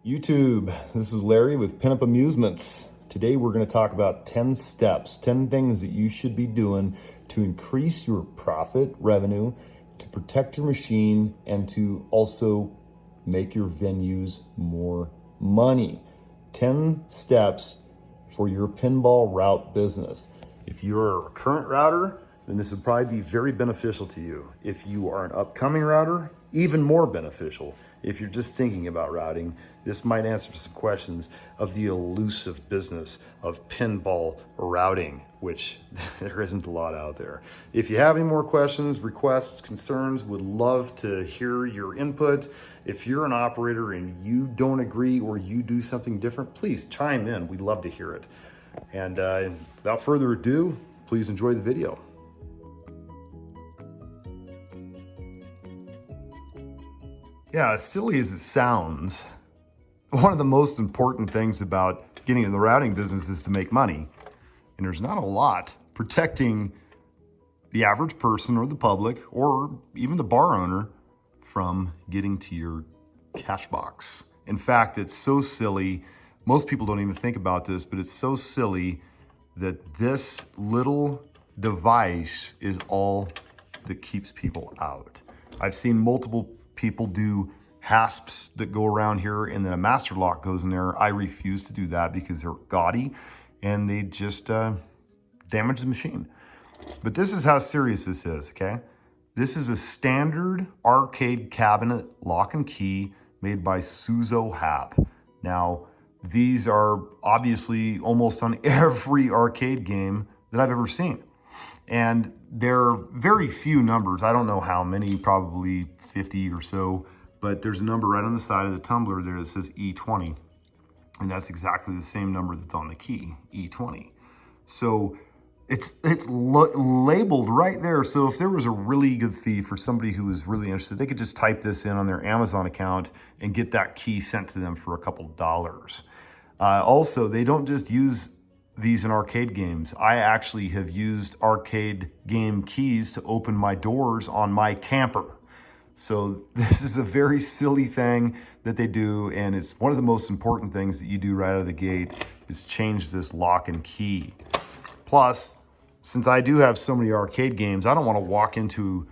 YouTube, this is Larry with Pinup Amusements. Today we're going to talk about 10 steps, 10 things that you should be doing to increase your profit, revenue, to protect your machine, and to also make your venues more money. 10 steps for your pinball route business. If you're a current router, then this would probably be very beneficial to you. If you are an upcoming router, even more beneficial. If you're just thinking about routing, this might answer some questions of the elusive business of pinball routing, which there isn't a lot out there. If you have any more questions, requests, concerns, would love to hear your input. If you're an operator and you don't agree or you do something different, please chime in. We'd love to hear it. And without further ado, please enjoy the video. Yeah, as silly as it sounds, one of the most important things about getting in the routing business is to make money. And there's not a lot protecting the average person or the public or even the bar owner from getting to your cash box. In fact, it's so silly, most people don't even think about this, but it's so silly that this little device is all that keeps people out. I've seen multiple people do hasps that go around here and then a master lock goes in there. I refuse to do that because they're gaudy and they just damage the machine. But this is how serious this is, okay? This is a standard arcade cabinet lock and key made by Suzo Hap. Now, these are obviously almost on every arcade game that I've ever seen. And they're very few numbers. I don't know how many, probably 50 or so, but there's a number right on the side of the tumbler there that says E20. And that's exactly the same number that's on the key, E20. So it's labeled right there. So if there was a really good thief or somebody who was really interested, they could just type this in on their Amazon account and get that key sent to them for a couple dollars. Also, they don't just use these in arcade games. I actually have used arcade game keys to open my doors on my camper. So this is a very silly thing that they do, and it's one of the most important things that you do right out of the gate is change this lock and key. Plus, since I do have so many arcade games, I don't want to walk into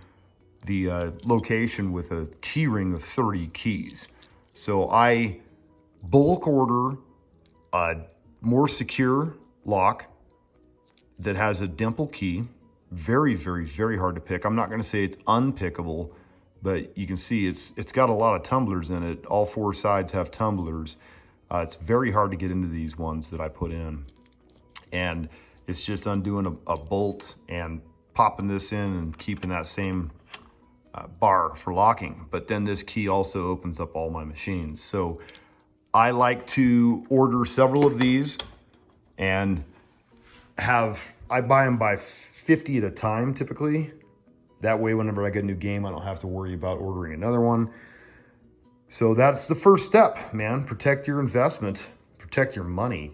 the location with a key ring of 30 keys. So I bulk order a more secure lock that has a dimple key. Very, very, very hard to pick. I'm not going to say it's unpickable, but you can see it's got a lot of tumblers in it. All four sides have tumblers. It's very hard to get into these ones that I put in. And it's just undoing a bolt and popping this in and keeping that same bar for locking. But then this key also opens up all my machines. So I like to order several of these and I buy them by 50 at a time typically. That way, whenever I get a new game, I don't have to worry about ordering another one. So that's the first step, man. Protect your investment, protect your money.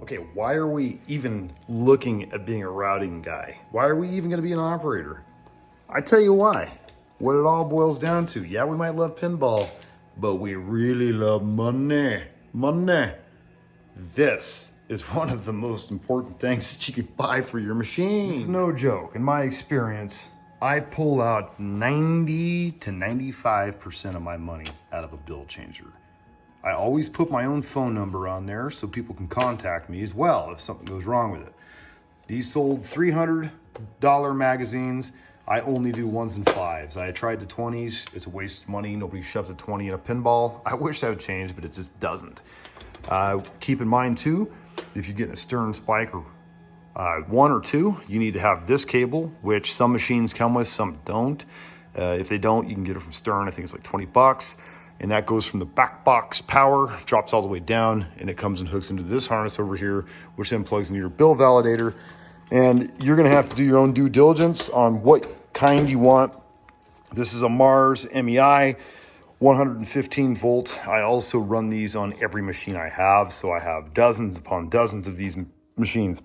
Okay, why are we even looking at being a routing guy? Why are we even gonna be an operator? I tell you why. What it all boils down to. Yeah, we might love pinball, but we really love money. Money. This is one of the most important things that you can buy for your machine. This is no joke. In my experience, I pull out 90 to 95% of my money out of a bill changer. I always put my own phone number on there so people can contact me as well if something goes wrong with it. These sold $300 magazines. I only do 1s and 5s. I tried the 20s. It's a waste of money. Nobody shoves a 20 in a pinball. I wish that would change, but it just doesn't. Keep in mind too, if you're getting a Stern spike or 1 or 2, you need to have this cable, which some machines come with, some don't. If they don't, you can get it from Stern. I think it's like 20 bucks. And that goes from the back box power, drops all the way down, and it comes and hooks into this harness over here, which then plugs into your bill validator. And you're gonna have to do your own due diligence on what kind you want. This is a Mars MEI, 115 volt. I also run these on every machine I have, so I have dozens upon dozens of these machines.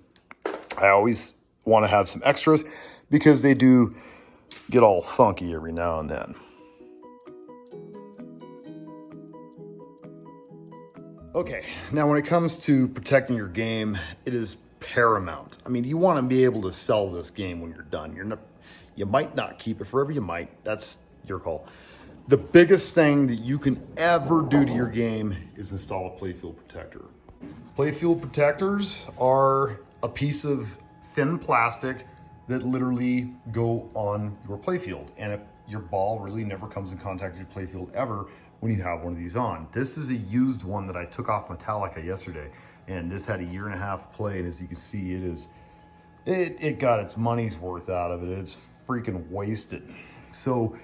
I always wanna have some extras because they do get all funky every now and then. Okay, now when it comes to protecting your game, it is paramount. I mean, you want to be able to sell this game when you're done. You might not keep it forever, you might. That's your call. The biggest thing that you can ever do to your game is install a playfield protector. Playfield protectors are a piece of thin plastic that literally go on your playfield, and your ball really never comes in contact with your playfield ever when you have one of these on. This is a used one that I took off Metallica yesterday, and this had a 1.5 years play, and as you can see, it got its money's worth out of it. It's freaking wasted. So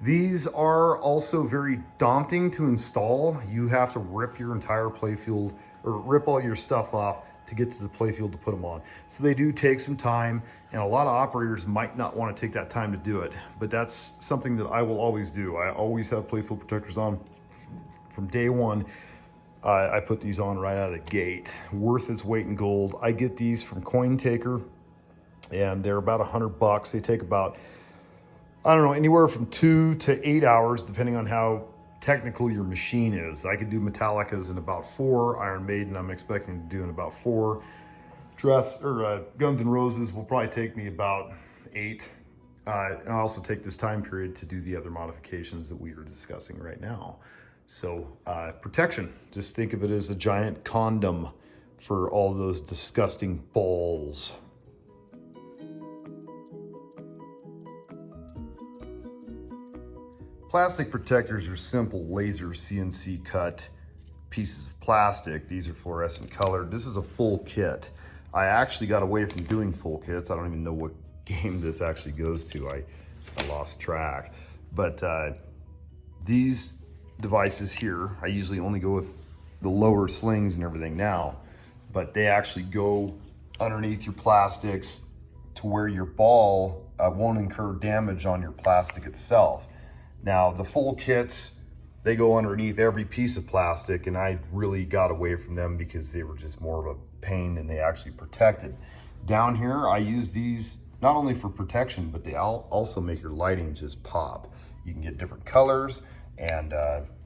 these are also very daunting to install. You have to rip your entire playfield, or rip all your stuff off to get to the playfield to put them on. So they do take some time, and a lot of operators might not want to take that time to do it, but that's something that I will always do. I always have playfield protectors on from day one. I put these on right out of the gate. Worth its weight in gold. I get these from Coin Taker, and they're about $100. They take about, I don't know, anywhere from 2 to 8 hours, depending on how technical your machine is. I could do Metallicas in about 4. Iron Maiden, I'm expecting to do in about 4. Guns N' Roses will probably take me about 8. And I also take this time period to do the other modifications that we are discussing right now. So protection, just think of it as a giant condom for all those disgusting balls. Plastic protectors are simple laser CNC cut pieces of plastic. These are fluorescent colored. This is a full kit. I actually got away from doing full kits. I don't even know what game this actually goes to. I lost track. But these devices here, I usually only go with the lower slings and everything now, but they actually go underneath your plastics to where your ball won't incur damage on your plastic itself. Now, the full kits, they go underneath every piece of plastic, and I really got away from them because they were just more of a pain than they actually protected. Down here, I use these not only for protection, but they also make your lighting just pop. You can get different colors, and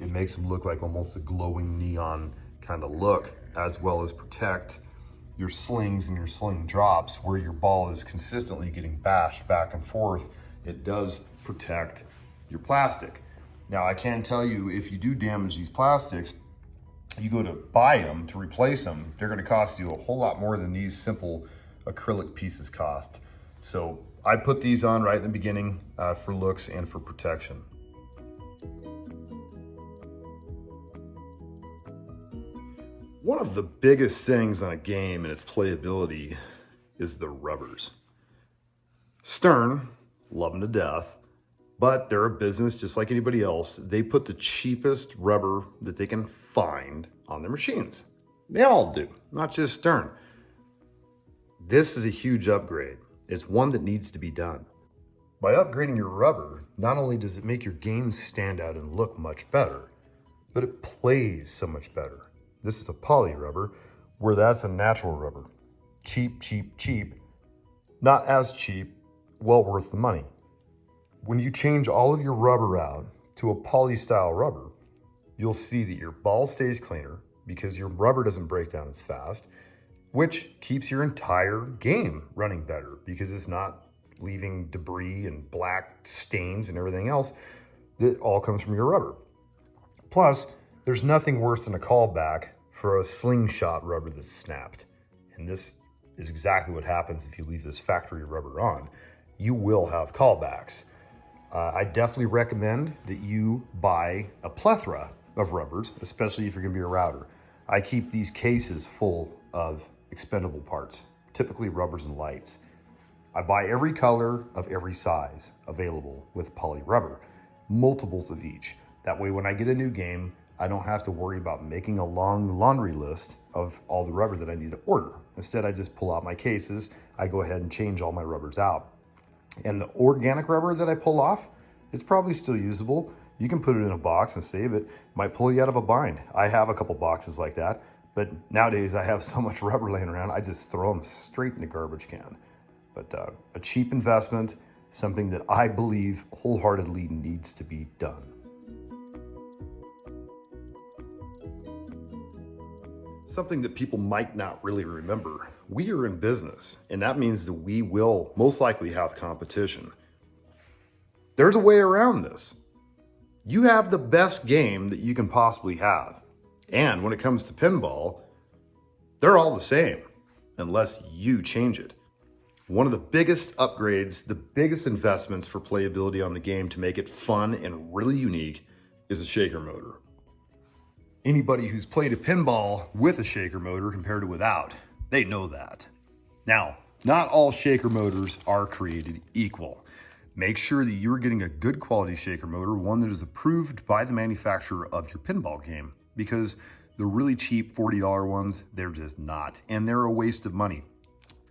it makes them look like almost a glowing neon kind of look, as well as protect your slings and your sling drops where your ball is consistently getting bashed back and forth. It does protect your plastic. Now, I can tell you, if you do damage these plastics, you go to buy them to replace them, they're going to cost you a whole lot more than these simple acrylic pieces cost. So I put these on right in the beginning for looks and for protection. One of the biggest things on a game and its playability is the rubbers. Stern, love them to death, but they're a business just like anybody else. They put the cheapest rubber that they can find on their machines. They all do, not just Stern. This is a huge upgrade. It's one that needs to be done. By upgrading your rubber, not only does it make your game stand out and look much better, but it plays so much better. This is a poly rubber, where that's a natural rubber. Cheap, cheap, cheap. Not as cheap, well worth the money. When you change all of your rubber out to a poly style rubber, you'll see that your ball stays cleaner because your rubber doesn't break down as fast, which keeps your entire game running better because it's not leaving debris and black stains and everything else that all comes from your rubber. Plus, there's nothing worse than a callback for a slingshot rubber that's snapped. And this is exactly what happens if you leave this factory rubber on. You will have callbacks. I definitely recommend that you buy a plethora of rubbers, especially if you're gonna be a router. I keep these cases full of expendable parts, typically rubbers and lights. I buy every color of every size available with poly rubber, multiples of each. That way when I get a new game, I don't have to worry about making a long laundry list of all the rubber that I need to order. Instead, I just pull out my cases, I go ahead and change all my rubbers out. And the organic rubber that I pull off, it's probably still usable. You can put it in a box and save it. Might pull you out of a bind. I have a couple boxes like that, but nowadays I have so much rubber laying around, I just throw them straight in the garbage can. But a cheap investment, something that I believe wholeheartedly needs to be done. Something that people might not really remember. We are in business, and that means that we will most likely have competition. There's a way around this. You have the best game that you can possibly have. And when it comes to pinball, they're all the same, unless you change it. One of the biggest upgrades, the biggest investments for playability on the game to make it fun and really unique is a shaker motor. Anybody who's played a pinball with a shaker motor compared to without, they know that. Now, not all shaker motors are created equal. Make sure that you're getting a good quality shaker motor, one that is approved by the manufacturer of your pinball game, because the really cheap $40 ones, they're just not, and they're a waste of money.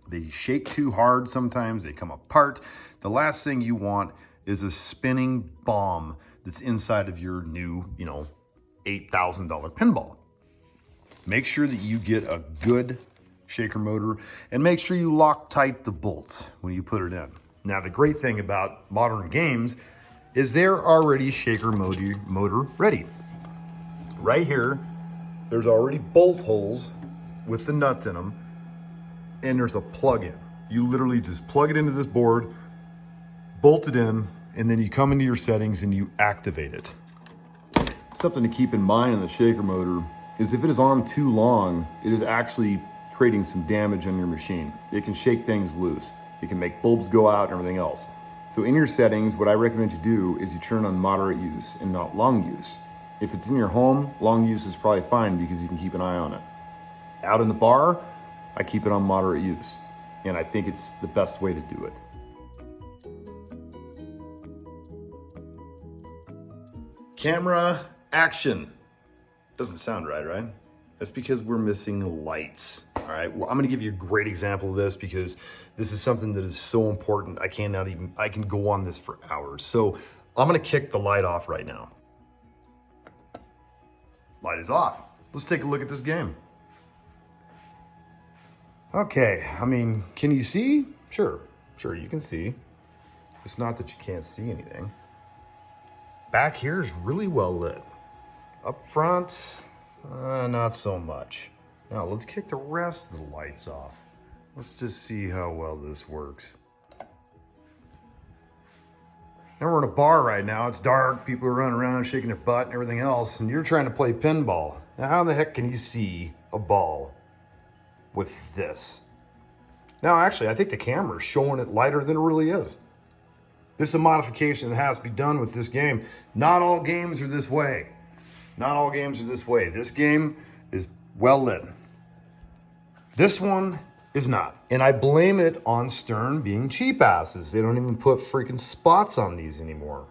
They shake too hard sometimes, they come apart. The last thing you want is a spinning bomb that's inside of your new, $8,000 pinball. Make sure that you get a good shaker motor and make sure you lock tight the bolts when you put it in. Now, the great thing about modern games is they're already shaker motor ready. Right here, there's already bolt holes with the nuts in them, and there's a plug-in. You literally just plug it into this board, bolt it in, and then you come into your settings and you activate it. Something to keep in mind in the shaker motor is if it is on too long, it is actually creating some damage on your machine. It can shake things loose. It can make bulbs go out and everything else. So in your settings, what I recommend you do is you turn on moderate use and not long use. If it's in your home, long use is probably fine because you can keep an eye on it. Out in the bar, I keep it on moderate use, and I think it's the best way to do it. Camera action. Doesn't sound right? That's because we're missing lights. All right, well, I'm gonna give you a great example of this because this is something that is so important. I can go on this for hours. So I'm gonna kick the light off right now. Light is off. Let's take a look at this game. Okay, can you see? Sure, you can see. It's not that you can't see anything. Back here is really well lit. Up front, not so much. Now let's kick the rest of the lights off. Let's just see how well this works. Now we're in a bar right now. It's dark, people are running around shaking their butt and everything else, and you're trying to play pinball. Now how the heck can you see a ball with this? Now actually, I think the camera's showing it lighter than it really is. This is a modification that has to be done with this game. Not all games are this way. Not all games are this way. This game is well lit. This one is not. And I blame it on Stern being cheap asses. They don't even put freaking spots on these anymore.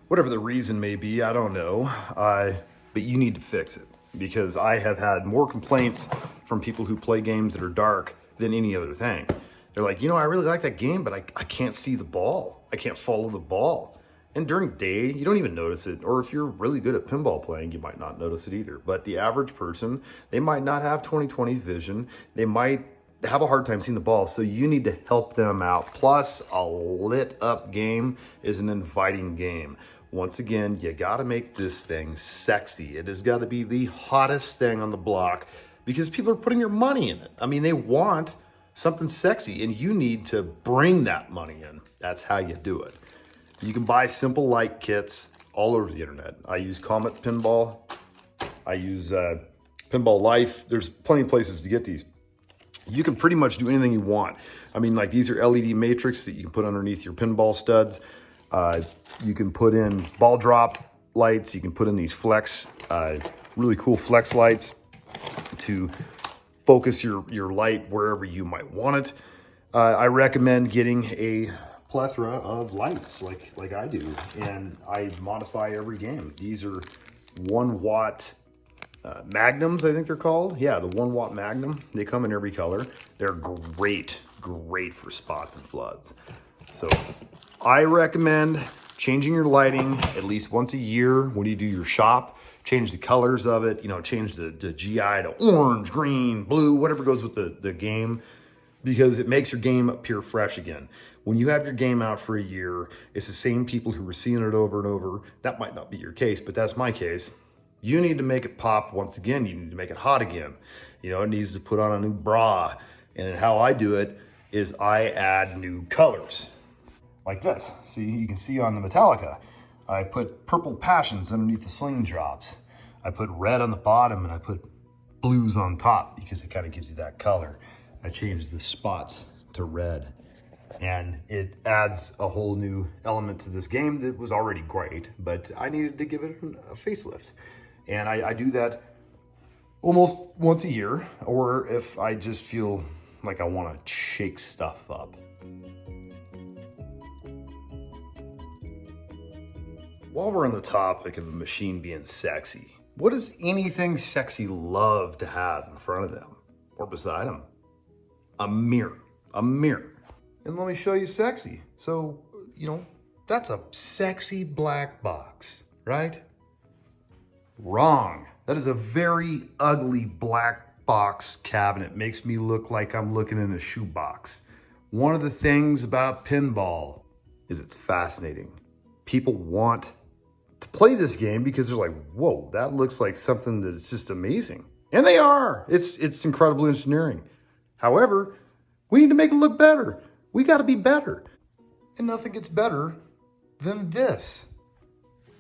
Whatever the reason may be, I don't know. But you need to fix it, because I have had more complaints from people who play games that are dark than any other thing. They're like, I really like that game, but I can't see the ball. I can't follow the ball. And during the day, you don't even notice it. Or if you're really good at pinball playing, you might not notice it either. But the average person, they might not have 20/20 vision. They might have a hard time seeing the ball. So you need to help them out. Plus, a lit up game is an inviting game. Once again, you gotta make this thing sexy. It has gotta be the hottest thing on the block because people are putting their money in it. They want something sexy, and you need to bring that money in. That's how you do it. You can buy simple light kits all over the internet. I use Comet Pinball. I use Pinball Life. There's plenty of places to get these. You can pretty much do anything you want. These are LED matrix that you can put underneath your pinball studs. You can put in ball drop lights. You can put in these flex, really cool flex lights to focus your light wherever you might want it. I recommend getting a plethora of lights like I do, and I modify every game. These are 1 watt magnums, I think they're called. Yeah, the 1 watt magnum. They come in every color. They're great for spots and floods. So I recommend changing your lighting at least once a year when you do your shop. Change the colors of it, change the GI to orange, green, blue, whatever goes with the game. because it makes your game appear fresh again. When you have your game out for a year, it's the same people who were seeing it over and over. That might not be your case, but that's my case. You need to make it pop once again. You need to make it hot again. You know, it needs to put on a new bra. And how I do it is I add new colors. Like this. See, you can see on the Metallica, I put purple passions underneath the sling drops. I put red on the bottom and I put blues on top because it kind of gives you that color. I changed the spots to red. And it adds a whole new element to this game that was already great, but I needed to give it a facelift. And I do that almost once a year, or if I just feel like I want to shake stuff up. While we're on the topic of a machine being sexy, what does anything sexy love to have in front of them or beside them? A mirror. A mirror. And let me show you sexy. So, you know, that's a sexy black box, right? Wrong. That is a very ugly black box cabinet. Makes me look like I'm looking in a shoebox. One of the things about pinball is it's fascinating. People want to play this game because they're like, whoa, that looks like something that's just amazing. And they are. It's incredible engineering. However, we need to make it look better. We got to be better. And nothing gets better than this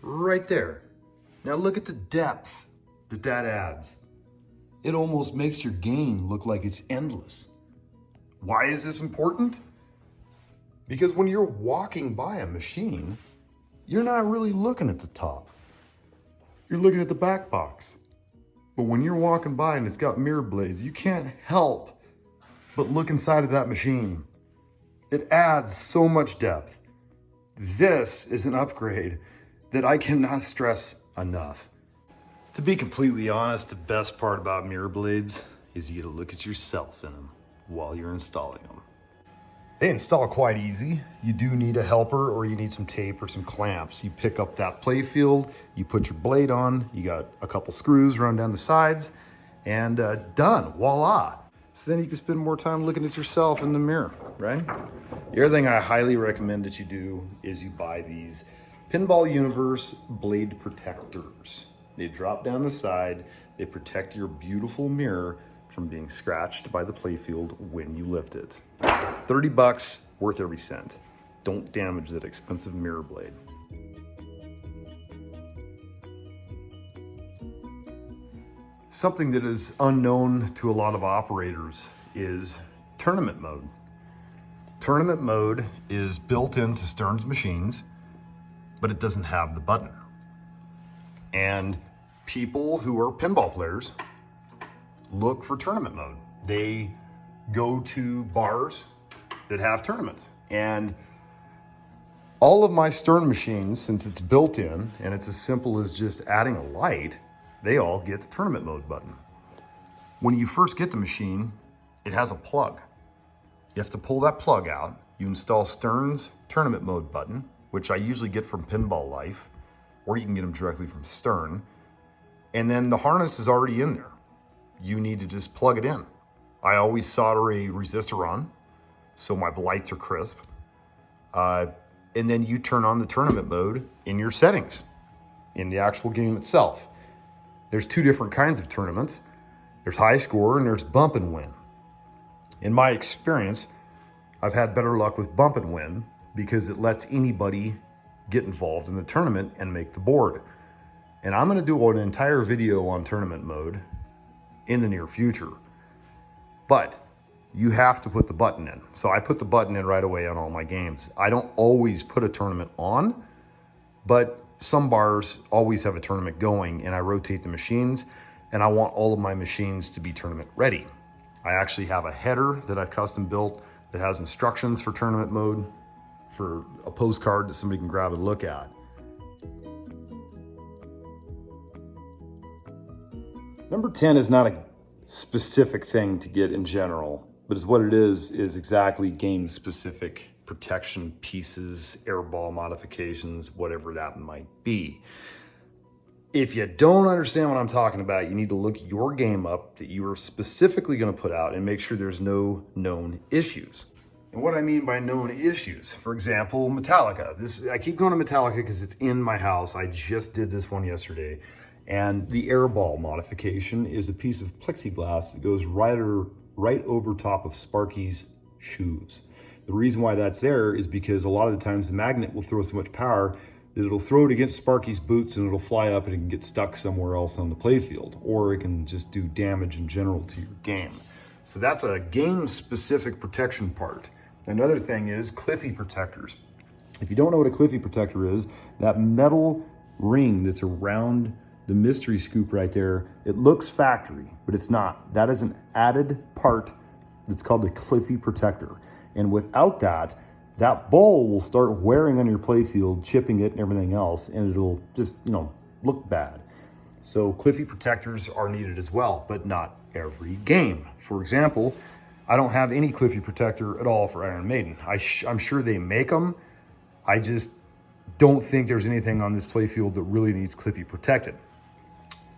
right there. Now look at the depth that adds. It almost makes your game look like it's endless. Why is this important? Because when you're walking by a machine, you're not really looking at the top. You're looking at the back box. But when you're walking by and it's got mirror blades, you can't help but look inside of that machine. It adds so much depth. This is an upgrade that I cannot stress enough. To be completely honest, the best part about mirror blades is you get to look at yourself in them while you're installing them. They install quite easy. You do need a helper or you need some tape or some clamps. You pick up that PLAYFIELD, you put your blade on, you got a couple screws run down the sides, and done, voila. So then you can spend more time looking at yourself in the mirror, right? The other thing I highly recommend that you do is you buy these Pinball Universe blade protectors. They drop down the side, they protect your beautiful mirror from being scratched by the PLAYFIELD when you lift it. 30 bucks, worth every cent. Don't damage that expensive mirror blade. Something that is unknown to a lot of operators is tournament mode. Tournament mode is built into Stern's machines, but it doesn't have the button. And people who are pinball players look for tournament mode. They go to bars that have tournaments. And all of my Stern machines, since it's built in and it's as simple as just adding a light, they all get the tournament mode button. When you first get the machine, it has a plug. You have to pull that plug out. You install Stern's tournament mode button, which I usually get from Pinball Life, or you can get them directly from Stern. And then the harness is already in there. You need to just plug it in. I always solder a resistor on, so my lights are crisp. And then you turn on the tournament mode in your settings, in the actual game itself. There's two different kinds of tournaments. There's high score and there's bump and win. In my experience, I've had better luck with bump and win because it lets anybody get involved in the tournament and make the board. And I'm gonna do an entire video on tournament mode in the near future. But you have to put the button in. So I put the button in right away on all my games. I don't always put a tournament on, but some bars always have a tournament going and I rotate the machines and I want all of my machines to be tournament ready. I actually have a header that I've custom built that has instructions for tournament mode for a postcard that somebody can grab and look at. Number 10 is not a specific thing to get in general, but is what it is exactly game specific protection pieces, airball modifications, whatever that might be. If you don't understand what I'm talking about, you need to look your game up that you are specifically going to put out and make sure there's no known issues. And what I mean by known issues, for example, Metallica. I keep going to Metallica because it's in my house. I just did this one yesterday. And the airball modification is a piece of plexiglass that goes right over top of Sparky's shoes. The reason why that's there is because a lot of the times the magnet will throw so much power that it'll throw it against Sparky's boots and it'll fly up and it can get stuck somewhere else on the playfield, or it can just do damage in general to your game. So that's a game-specific protection part. Another thing is Cliffy protectors. If you don't know what a Cliffy protector is, that metal ring that's around the mystery scoop right there, it looks factory, but it's not. That is an added part that's called a Cliffy protector. And without that, that ball will start wearing on your playfield, chipping it and everything else, and it'll just, look bad. So Cliffy protectors are needed as well, but not every game. For example, I don't have any Cliffy protector at all for Iron Maiden. I'm sure they make them. I just don't think there's anything on this playfield that really needs Cliffy protected.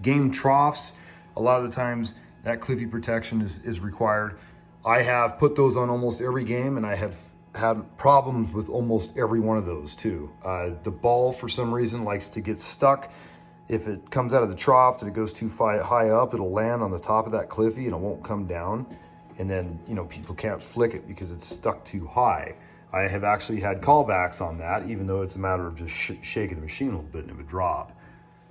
Game troughs, a lot of the times that Cliffy protection is required. I have put those on almost every game, and I have had problems with almost every one of those too. The ball, for some reason, likes to get stuck. If it comes out of the trough and it goes too high up, it'll land on the top of that Cliffy and it won't come down. And then, people can't flick it because it's stuck too high. I have actually had callbacks on that, even though it's a matter of just shaking the machine a little bit and it would drop.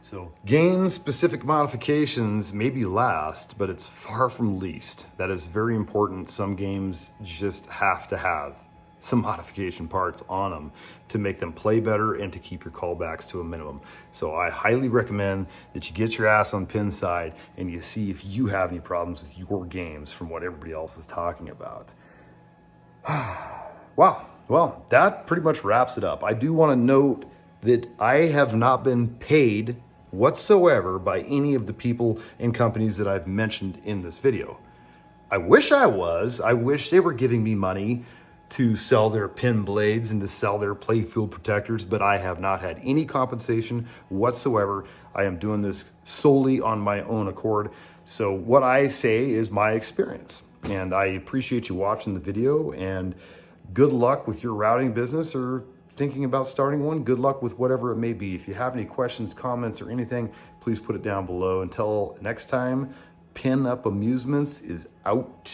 So game-specific modifications maybe last, but it's far from least. That is very important. Some games just have to have some modification parts on them to make them play better and to keep your callbacks to a minimum. So I highly recommend that you get your ass on pin side and you see if you have any problems with your games from what everybody else is talking about. Wow, well, that pretty much wraps it up. I do want to note that I have not been paid whatsoever by any of the people and companies that I've mentioned in this video. I wish I was. I wish they were giving me money to sell their pin blades and to sell their playfield protectors, but I have not had any compensation whatsoever. I am doing this solely on my own accord. So what I say is my experience, and I appreciate you watching the video, and good luck with your routing business or thinking about starting one. Good luck with whatever it may be. If you have any questions, comments, or anything, please put it down below. Until next time, Pin Up Amusements is out.